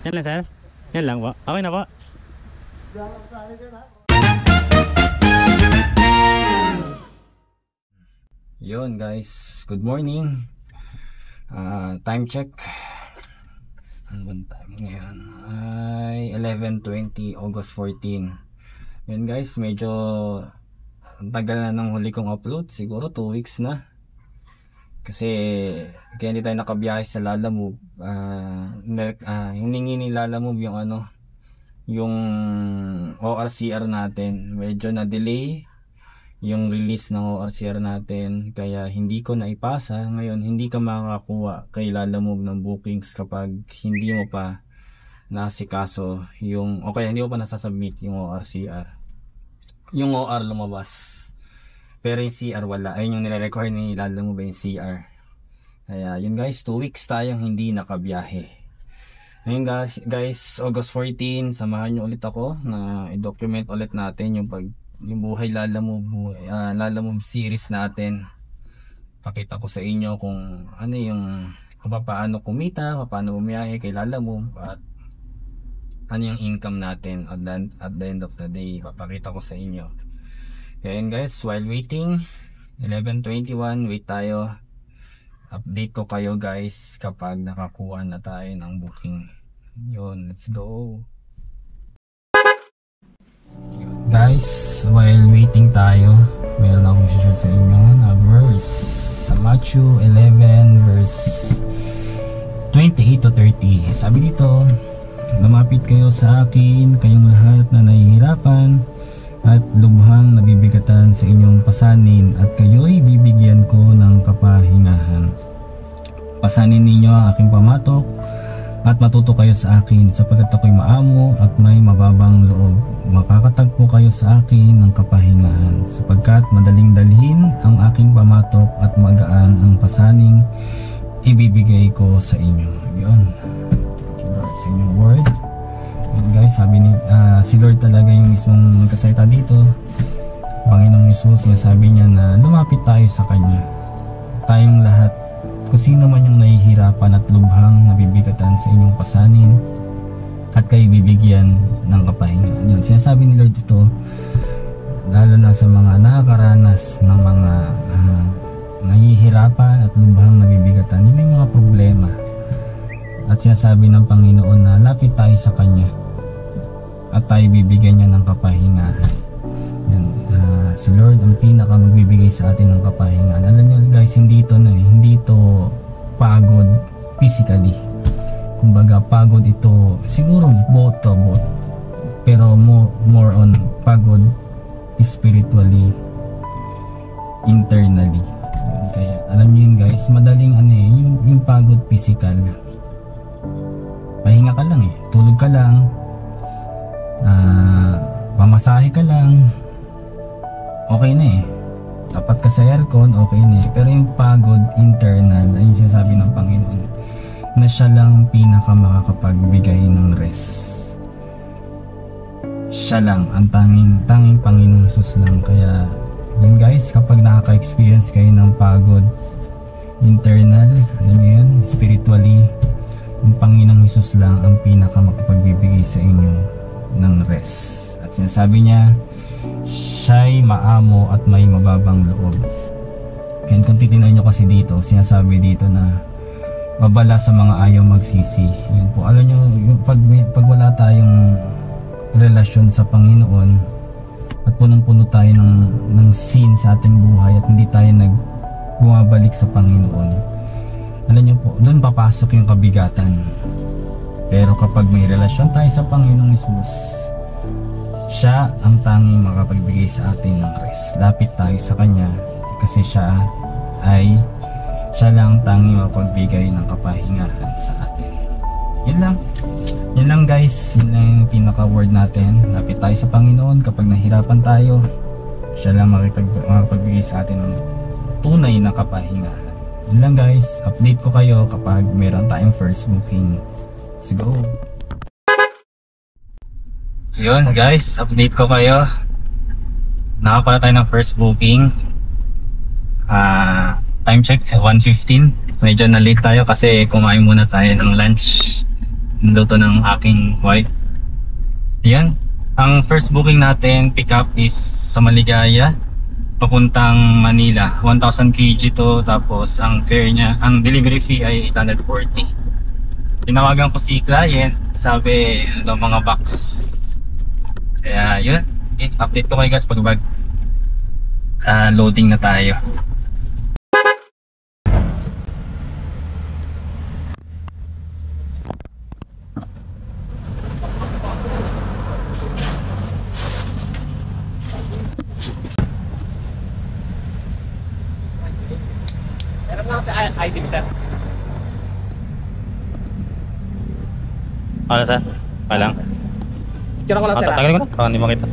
Yan lang sir. Yan lang po. Okay na po. Yun guys, good morning. Time check. Ano bang time ngayon? Ay 11:20 August 14. Yun guys, medyo tagal na ng huli kong upload. Siguro 2 weeks na. Kasi kaya hindi tayo nakabiyahe sa Lalamove. Hiningi ni Lalamove yung yung ORCR natin. Medyo na delay yung release ng ORCR natin, kaya hindi ko naipasa. Ngayon hindi ka makakakuha kay Lalamove ng bookings kapag hindi mo pa nasikaso yung, o kaya hindi mo pa nasasubmit yung ORCR. Yung OR lumabas pero yung CR wala. Ayun yung nire-record ni Lalamove, yung CR. Kaya yun guys, 2 weeks tayong hindi nakabiyahe. Ngayon guys, August 14, samahan nyo ulit ako na i-document ulit natin yung buhay Lalamove series natin. Pakita ko sa inyo kung paano kumita, paano bumiyahe kay Lalamove, at ano yung income natin at the end of the day. Papakita ko sa inyo. Kaya yun guys, while waiting, 11:21, wait tayo. Update ko kayo guys kapag nakakuha na tayo ng booking. Yun, let's go. Guys, while waiting tayo, meron akong share sa inyo na verse sa Matthew 11 verse 28 to 30. Sabi dito, lumapit kayo sa akin, kayong lahat na nahihirapan at lubhang nabibigatan sa inyong pasanin, at kayo'y bibigyan ko ng kapahingahan. Pasanin ninyo ang aking pamatok at matuto kayo sa akin, sapagkat ako'y maamo at may mababang loob. Makakatagpo kayo sa akin ng kapahingahan, sapagkat madaling dalhin ang aking pamatok at magaan ang pasaning ibibigay ko sa inyo. Yun. Thank you Lord sa inyong word. Yun guys, sabi ni si Lord talaga yung mismong nagkasalita dito. Panginoong Jesus, sinasabi niya na lumapit tayo sa Kanya. Tayong lahat, kung sino man yung nahihirapan at lubhang nabibigatan sa inyong pasanin, at kayo bibigyan ng kapahingahan. Yun, sinasabi ni Lord dito, lalo na sa mga nakakaranas ng mga nahihirapan at lubhang nabibigatan, yun may mga problema. At sinasabi ng Panginoon na lapit tayo sa Kanya at tayo bibigyan niya ng kapahingahan. Yan, si Lord ang pinaka magbibigay sa atin ng kapahingahan. Alam niyo guys, hindi ito pagod physically. Kumbaga pagod ito, siguro both, pero more on pagod spiritually, internally. Kaya alam niyo yun guys, madaling yung pagod physical, pahinga ka lang tulog ka lang, pamasahe ka lang, okay na tapat ka sa aircon, okay na pero yung pagod internal, ayun sinasabi ng Panginoon na siya lang pinaka makakapagbigay ng rest. Siya lang ang tanging Panginoong Jesus lang. Kaya yun guys, kapag nakaka-experience kayo ng pagod internal, alam niyo yun, spiritually, ang Panginoong Jesus lang ang pinaka makapagbibigay sa inyo ng rest. At sinasabi niya, siya'y maamo at may mababang loob. And kung titignan nyo kasi dito, sinasabi dito na babala sa mga ayaw magsisi. Yun po, alam nyo, pag wala tayong relasyon sa Panginoon at punong-puno tayo ng sin sa ating buhay at hindi tayo bumabalik sa Panginoon, alam nyo po, doon papasok yung kabigatan. Pero kapag may relasyon tayo sa Panginoong Jesus, siya ang tanging makapagbigay sa atin ng rest. Lapit tayo sa Kanya kasi siya lang ang tanging makapagbigay ng kapahingahan sa atin. Yun lang guys, yun lang yung pinaka word natin. Lapit tayo sa Panginoon. Kapag nahirapan tayo, siya lang makapagbigay sa atin ng tunay na kapahingahan. Yun lang guys, update ko kayo kapag meron tayong first booking. Let's go. Yun guys, update ko kayo. Nakapala tayo ng first booking. Time check 1:15. Medyo na late tayo kasi kumain muna tayo ng lunch. niluto ng aking wife. Yan. Ang first booking natin pick up is sa Maligaya papuntang Manila. 1,000 kg to, tapos ang fare niya, ang delivery fee ay 840. Tinawagan ko si client, sabi ano mga box. Kaya yun, okay, update ko kayo guys pag loading na tayo. item sir. Ano sir? Alang? Tira ko lang sir. Tagalin ko na, para hindi makita.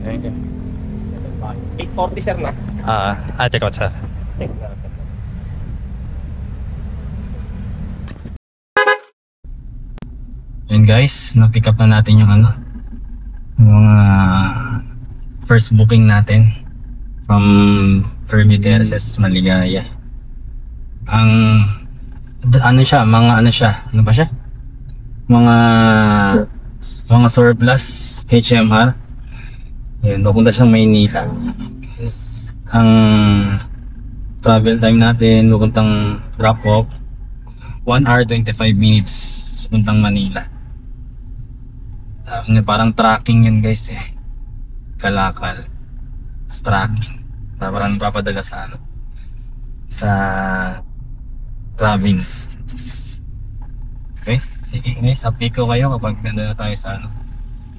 Thank you. 840 sir na. Check out sir. Yun guys, na-pick up na natin yung yung mga first booking natin from Fermi Terraces, Maligaya. Ang ano siya, ano ba siya? Mga surplus HMR. Yun, papunta siyang Maynila. Ang travel time natin, papuntang drop off 1 hour 25 minutes papuntang Manila. Parang tracking yun guys eh. Kalakal. Tracking. Parang papadala sa province. Okay? Sige guys, update ko kayo kapag nandun na tayo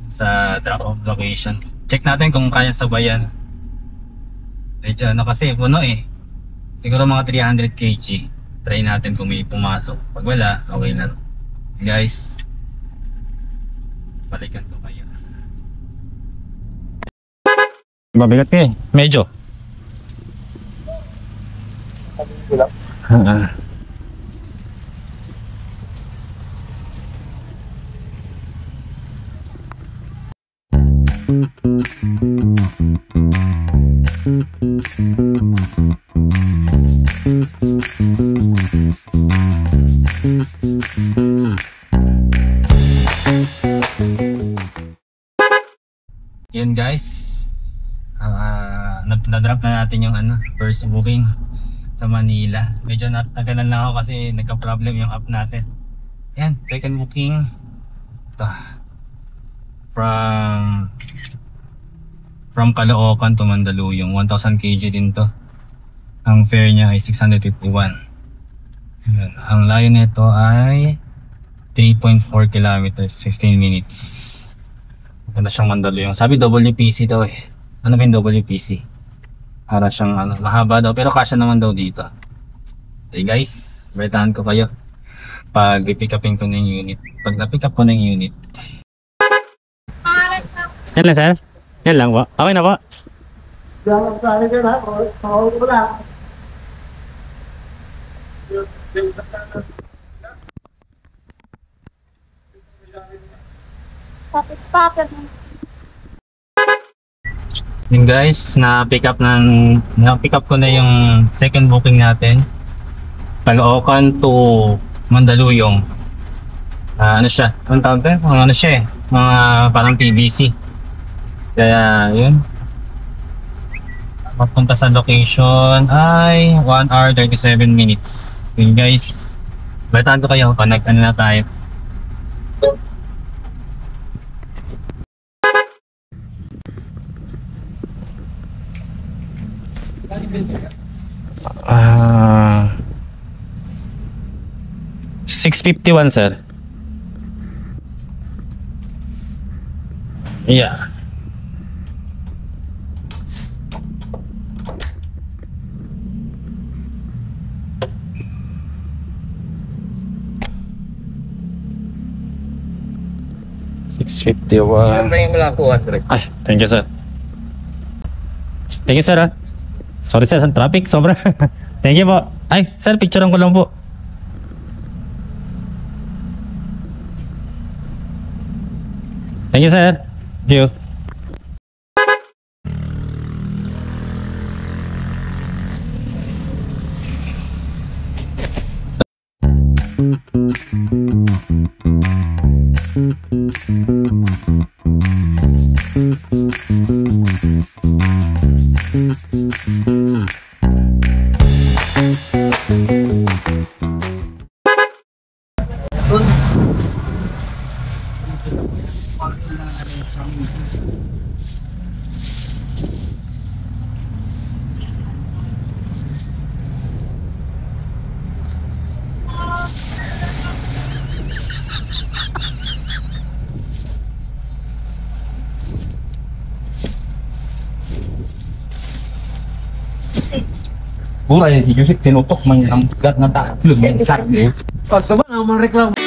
sa drop off location. Check natin kung kaya sabayan. Medyo kasi puno eh. Siguro mga 300 kg. Try natin kung may pumasok. Pag wala, okay na. Guys, balikan ko kayo. Mabigat ka eh. Medyo. Yun guys, na-drop na natin yung first booking sa Manila. Medyo natagalan lang ako kasi nagka-problem yung app natin. Yan, second booking ito, from Caloocan to Mandaluyong. 1,000 kg din to. Ang fare niya ay 651. Yan. Ang layo nito ay 3.4 kilometers, 15 minutes. Ganda siyang Mandaluyong. Sabi WPC daw eh. Ano ba yung WPC? Para siyang mahaba daw, pero kasya naman daw dito. Okay guys, bertahan ko kayo pag i-pick upin ko ng unit. Pag na-pick up ko ng unit. Yan lang sir? Yan lang po? Okay na po? Yun guys, na-pick up ko na yung second booking natin. Caloocan to Mandaluyong. Ano siya? Anong tawag ba? Ano siya eh? Mga parang TBC. Kaya yun. Papunta sa location ay 1 hour 37 minutes. So yun guys, balitaan ko kayo pag na tayo. Ah, 651 sir. Yeah. $651. Ay, thank you sir. Thank you sir ah. Sorry sir, traffic sobra. Thank you po. Ay, sir, picturean ko lang po. Thank you sir. Thank you. Bulan ini Yusuf tinutok mengamgat ngata belum yang sakit. Kau coba nggak mau reklam.